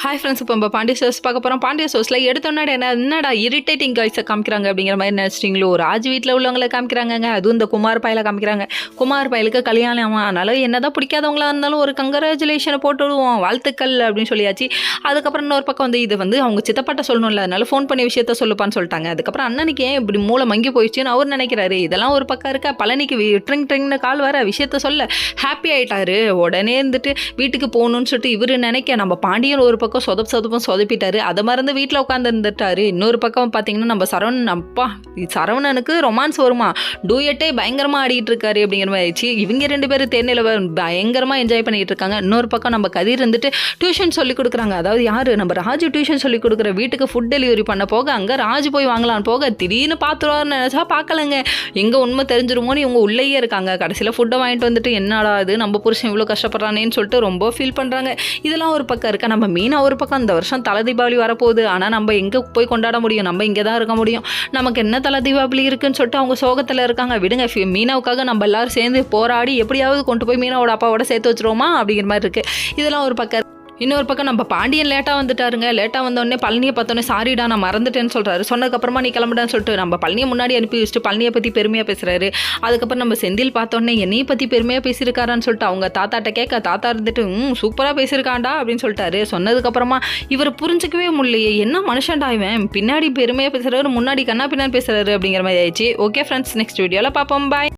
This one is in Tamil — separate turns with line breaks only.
ஹாய் ஃப்ரெண்ட்ஸ், இப்போ நம்ம பாண்டிய ஷோஸ் பார்க்க போகிறோம். பாண்டிய ஷோஸில் எடுத்தோன்னே என்னடா இரிட்டேட்டிங் காய்ஸை காமிக்கிறாங்க அப்படிங்கிற மாதிரி நினச்சிட்டிங்களோ. ராஜ் வீட்டில் உள்ளவங்களை காமிக்கிறாங்கங்க. அதுவும் இந்த குமார் பாயில காமிக்கிறாங்க. குமார் பாயலுக்கு கல்யாணம் அதனால என்னதான் பிடிக்காதவங்களா இருந்தாலும் ஒரு கங்க்ராச்சுலேஷனை போட்டு விடுவோம், வாழ்த்துக்கள் அப்படின்னு சொல்லியாச்சு. அதுக்கப்புறம் இன்னொரு பக்கம் இது அவங்க சித்தப்பாட்ட சொல்லணும்ல, அதனால ஃபோன் பண்ணி விஷயத்த சொல்லுப்பான்னு சொல்லிட்டாங்க. அதுக்கப்புறம் அண்ணனுக்கு ஏன் இப்படி மூளை மங்கி போயிடுச்சுன்னு அவர் நினைக்கிறாரு. இதெல்லாம் ஒரு பக்கம் இருக்கா, பழனிக்கு ட்ரிங்னு கால் வர விஷயத்த சொல்ல ஹாப்பி ஆகிட்டாரு. உடனே இருந்துட்டு வீட்டுக்கு போகணும்னு சொல்லிட்டு இவர் நினைக்க நம்ம பாண்டியன் ஒரு பக்கம் சொதப்பிட்டாரு. அதை மறந்து வீட்டில் உட்காந்து இருந்துட்டாரு. இன்னொரு பக்கம் பார்த்தீங்கன்னா நம்ம சரவணனுக்கு ரொமான்ஸ் வருமா, டூயட்டே பயங்கரமாக ஆடிட்டு இருக்காரு அப்படிங்கிற மாதிரி ஆயிடுச்சு. இவங்க ரெண்டு பேரும் தேனில பயங்கரமாக என்ஜாய் பண்ணிட்டு இருக்காங்க. இன்னொரு பக்கம் நம்ம கதிர் இருந்துட்டு டியூஷன் சொல்லி கொடுக்குறாங்க. அதாவது யாரு, நம்ம ராஜு டியூஷன் சொல்லி கொடுக்குற வீட்டுக்கு ஃபுட் டெலிவரி பண்ண போக அங்கே ராஜு போய் வாங்கலான்னு போக திடீர்னு பார்த்துருவாருன்னு நினச்சா பார்க்கலங்க. எங்கே உண்மை தெரிஞ்சிருமோன்னு இவங்க உள்ளேயே இருக்காங்க. கடைசியில் ஃபுட்டை வாங்கிட்டு வந்துட்டு என்னடா இது நம்ம புருஷன் இவ்வளோ கஷ்டப்படுறானேன்னு சொல்லிட்டு ரொம்ப ஃபீல் பண்ணுறாங்க. இதெல்லாம் ஒரு பக்கம் இருக்கா. நம்ம மீனா ஒரு பக்கம் இந்த வருஷம் தலை தீபாவளி வரப்போகுது, ஆனால் நம்ம எங்கே போய் கொண்டாட முடியும், நம்ம இங்கே தான் இருக்க முடியும், நமக்கு என்ன தலை தீபாவளி இருக்குன்னு சொல்லிட்டு அவங்க சோகத்தில் இருக்காங்க. விடுங்க, மீனாவுக்காக நம்ம எல்லாரும் சேர்ந்து போராடி எப்படியாவது கொண்டு போய் மீனாவோட அப்பாவோட சேர்த்து வச்சிருவோமா அப்படிங்கிற மாதிரி இருக்குது. இதெல்லாம் ஒரு பக்கம். இன்னொரு பக்கம் நம்ம பாண்டியன் லேட்டாக வந்துட்டாருங்க. லேட்டாக வந்தோடனே பழனியை பார்த்தோன்னே சாரிடா நான் மறந்துட்டேன்னு சொல்கிறாரு. சொன்னதுக்கப்புறமா நீ கிளம்பிடான்னு சொல்லிட்டு நம்ம பழனியை முன்னாடி அனுப்பி வச்சுட்டு பழனியை பற்றி பெருமையாக பேசுகிறாரு. அதுக்கப்புறம் நம்ம செந்தில் பார்த்தோன்னே என்னையை பற்றி பெருமையாக பேசியிருக்காரான்னு சொல்லிட்டு அவங்க தாத்தாட்ட கேட்க தாத்தா இருந்துட்டு சூப்பராக பேசியிருக்காண்டா அப்படின்னு சொல்லிட்டாரு. சொன்னதுக்கப்புறமா இவர் புரிஞ்சிக்கவே முடியலையே, என்ன மனுஷன்டா இவன், பின்னாடி பெருமையாக பேசுகிறாரு முன்னாடி கண்ணா பின்னாடி பேசுகிறாரு அப்படிங்கிற மாதிரி ஆயிடுச்சு. ஓகே ஃப்ரெண்ட்ஸ், நெக்ஸ்ட் வீடியோவில் பார்ப்போம். பாய்.